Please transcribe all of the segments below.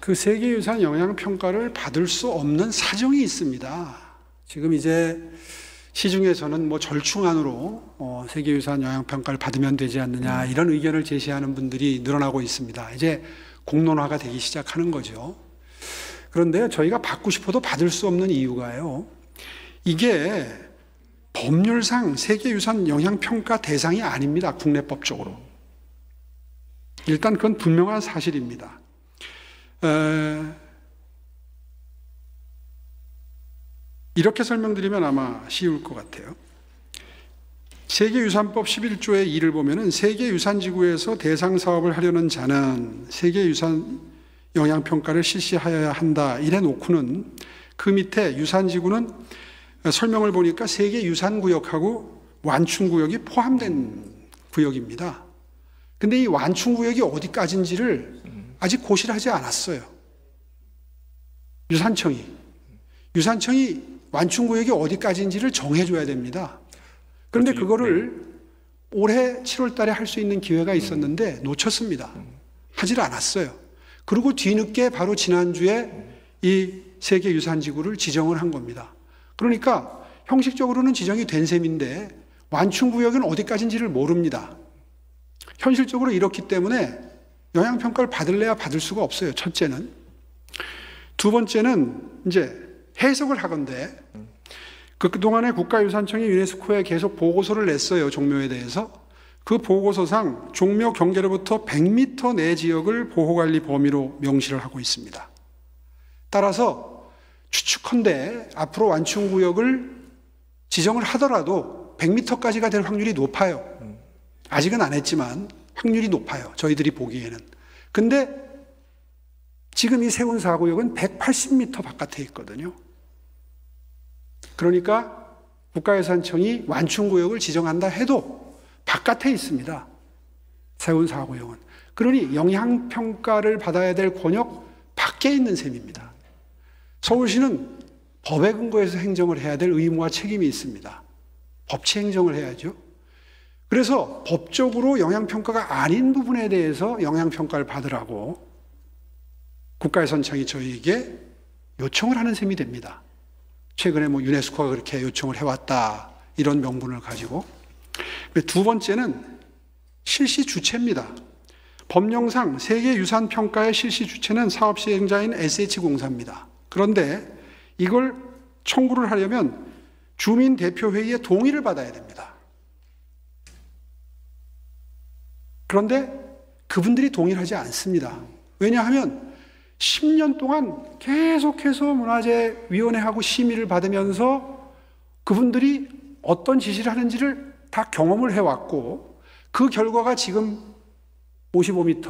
그 세계유산 영향평가를 받을 수 없는 사정이 있습니다. 지금 이제 시중에서는 뭐 절충안으로 세계유산 영향평가를 받으면 되지 않느냐 이런 의견을 제시하는 분들이 늘어나고 있습니다. 이제 공론화가 되기 시작하는 거죠. 그런데 저희가 받고 싶어도 받을 수 없는 이유가요, 이게 법률상 세계유산 영향평가 대상이 아닙니다. 국내법적으로. 일단 그건 분명한 사실입니다. 이렇게 설명드리면 아마 쉬울 것 같아요. 세계유산법 11조의 2를 보면은 세계유산지구에서 대상 사업을 하려는 자는 세계유산 영향평가를 실시하여야 한다 이래 놓고는 그 밑에 유산지구는 설명을 보니까 세계유산구역하고 완충구역이 포함된 구역입니다. 근데 이 완충구역이 어디까지인지를 아직 고시를 하지 않았어요. 유산청이 완충구역이 어디까지인지를 정해줘야 됩니다. 그런데 그거를 올해 7월 달에 할 수 있는 기회가 있었는데 놓쳤습니다. 하질 않았어요. 그리고 뒤늦게 바로 지난주에 이 세계유산지구를 지정을 한 겁니다. 그러니까 형식적으로는 지정이 된 셈인데 완충구역은 어디까지인지를 모릅니다. 현실적으로 이렇기 때문에 영향평가를 받을래야 받을 수가 없어요. 첫째는. 두 번째는 이제 해석을 하건대 그동안에 국가유산청이 유네스코에 계속 보고서를 냈어요. 종묘에 대해서. 그 보고서상 종묘 경계로부터 100m 내 지역을 보호관리 범위로 명시를 하고 있습니다. 따라서 추측컨대 앞으로 완충구역을 지정을 하더라도 100m까지가 될 확률이 높아요. 아직은 안 했지만 확률이 높아요. 저희들이 보기에는. 근데 지금 이 세운사구역은 180m 바깥에 있거든요. 그러니까 국가유산청이 완충구역을 지정한다 해도 바깥에 있습니다. 세운사구역은. 그러니 영향평가를 받아야 될 권역 밖에 있는 셈입니다. 서울시는 법에 근거해서 행정을 해야 될 의무와 책임이 있습니다. 법치 행정을 해야죠. 그래서 법적으로 영향평가가 아닌 부분에 대해서 영향평가를 받으라고 국가유산청이 저희에게 요청을 하는 셈이 됩니다. 최근에 뭐 유네스코가 그렇게 요청을 해왔다 이런 명분을 가지고. 두 번째는 실시 주체입니다. 법령상 세계유산평가의 실시 주체는 사업시행자인 SH공사입니다. 그런데 이걸 청구를 하려면 주민대표회의의 동의를 받아야 됩니다. 그런데 그분들이 동의를 하지 않습니다. 왜냐하면 10년 동안 계속해서 문화재위원회하고 심의를 받으면서 그분들이 어떤 지시를 하는지를 다 경험을 해왔고 그 결과가 지금 55m,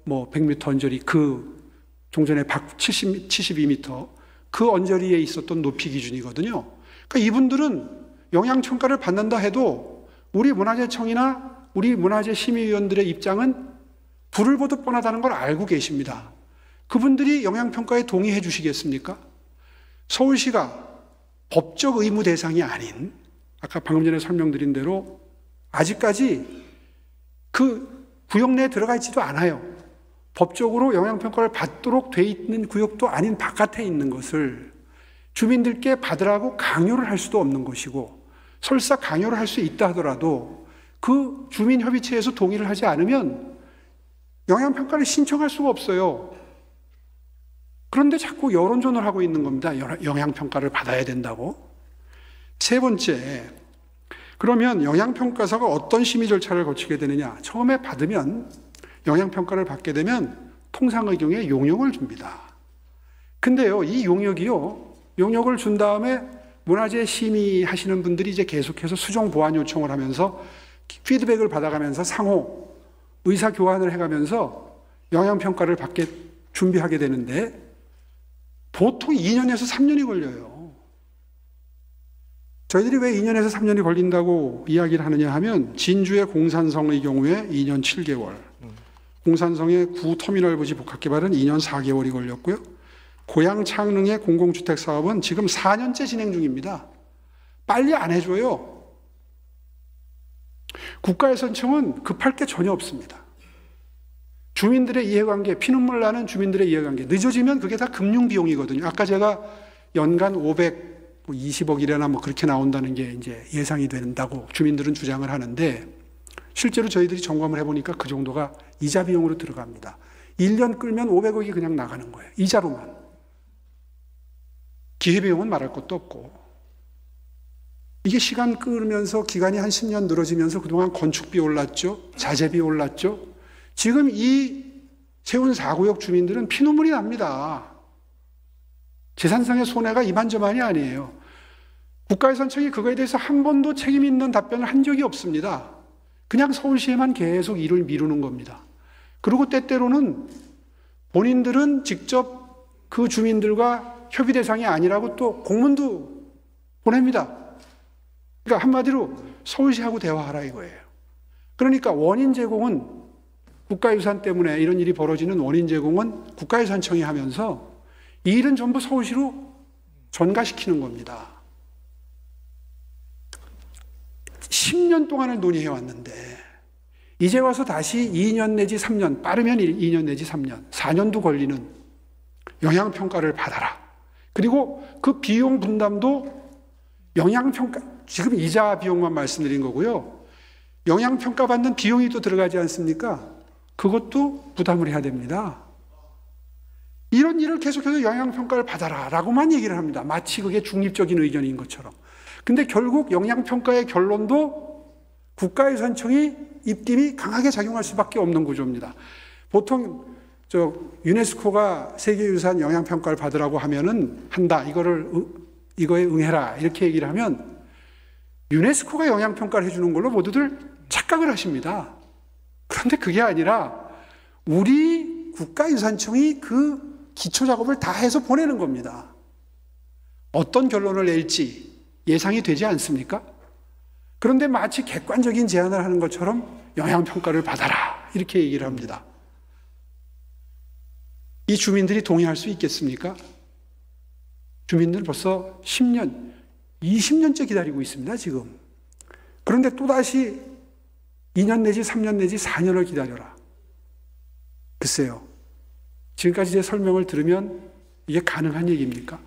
뭐 100m 언저리 그 종전에 72m 그 언저리에 있었던 높이 기준이거든요. 그러니까 이분들은 영향평가를 받는다 해도 우리 문화재청이나 우리 문화재심의위원들의 입장은 불을 보듯 뻔하다는 걸 알고 계십니다. 그분들이 영향평가에 동의해 주시겠습니까? 서울시가 법적 의무 대상이 아닌, 아까 방금 전에 설명드린 대로 아직까지 그 구역 내에 들어가 있지도 않아요. 법적으로 영향평가를 받도록 돼 있는 구역도 아닌 바깥에 있는 것을 주민들께 받으라고 강요를 할 수도 없는 것이고, 설사 강요를 할 수 있다 하더라도 그 주민협의체에서 동의를 하지 않으면 영향평가를 신청할 수가 없어요. 그런데 자꾸 여론전을 하고 있는 겁니다. 영향평가를 받아야 된다고. 세 번째, 그러면 영향평가사가 어떤 심의 절차를 거치게 되느냐. 처음에 받으면, 영향평가를 받게 되면 통상의경에 용역을 줍니다. 근데요, 이 용역을 준 다음에 문화재 심의하시는 분들이 이제 계속해서 수정 보완 요청을 하면서 피드백을 받아가면서 상호 의사 교환을 해가면서 영향평가를 준비하게 되는데 보통 2년에서 3년이 걸려요. 저희들이 왜 2년에서 3년이 걸린다고 이야기를 하느냐 하면 진주의 공산성의 경우에 2년 7개월, 공산성의 구터미널 부지 복합개발은 2년 4개월이 걸렸고요. 고양 창릉의 공공주택 사업은 지금 4년째 진행 중입니다. 빨리 안 해줘요. 국가유산청은 급할 게 전혀 없습니다. 주민들의 이해관계, 피눈물 나는 주민들의 이해관계, 늦어지면 그게 다 금융비용이거든요. 아까 제가 연간 520억이래나 뭐 그렇게 나온다는 게 이제 예상이 된다고 주민들은 주장을 하는데, 실제로 저희들이 점검을 해보니까 그 정도가 이자 비용으로 들어갑니다. 1년 끌면 500억이 그냥 나가는 거예요. 이자로만. 기회비용은 말할 것도 없고. 이게 시간 끌면서 기간이 한 10년 늘어지면서 그동안 건축비 올랐죠. 자재비 올랐죠. 지금 이 세운 4구역 주민들은 피눈물이 납니다. 재산상의 손해가 이만저만이 아니에요. 국가유산청이 그거에 대해서 한 번도 책임 있는 답변을 한 적이 없습니다. 그냥 서울시에만 계속 일을 미루는 겁니다. 그리고 때때로는 본인들은 직접 그 주민들과 협의 대상이 아니라고 또 공문도 보냅니다. 그러니까 한마디로 서울시하고 대화하라 이거예요. 그러니까 원인 제공은 국가유산 때문에 이런 일이 벌어지는 원인 제공은 국가유산청이 하면서 이 일은 전부 서울시로 전가시키는 겁니다. 10년 동안을 논의해왔는데 이제 와서 다시 2년 내지 3년, 빠르면 2년 내지 3년, 4년도 걸리는 영향평가를 받아라. 그리고 그 비용 분담도 영향평가, 지금 이자 비용만 말씀드린 거고요. 영향평가 받는 비용이 또 들어가지 않습니까? 그것도 부담을 해야 됩니다. 이런 일을 계속해서 영향평가를 받아라 라고만 얘기를 합니다. 마치 그게 중립적인 의견인 것처럼. 근데 결국 영향평가의 결론도 국가유산청이 입김이 강하게 작용할 수밖에 없는 구조입니다. 보통 유네스코가 세계유산 영향평가를 받으라고 하면은 한다. 이거에 응해라. 이렇게 얘기를 하면 유네스코가 영향평가를 해주는 걸로 모두들 착각을 하십니다. 그런데 그게 아니라 우리 국가유산청이 그 기초작업을 다 해서 보내는 겁니다. 어떤 결론을 낼지 예상이 되지 않습니까? 그런데 마치 객관적인 제안을 하는 것처럼 영향평가를 받아라 이렇게 얘기를 합니다. 이 주민들이 동의할 수 있겠습니까? 주민들은 벌써 10년, 20년째 기다리고 있습니다, 지금. 그런데 또다시 2년 내지 3년 내지 4년을 기다려라. 글쎄요. 지금까지 제 설명을 들으면 이게 가능한 얘기입니까?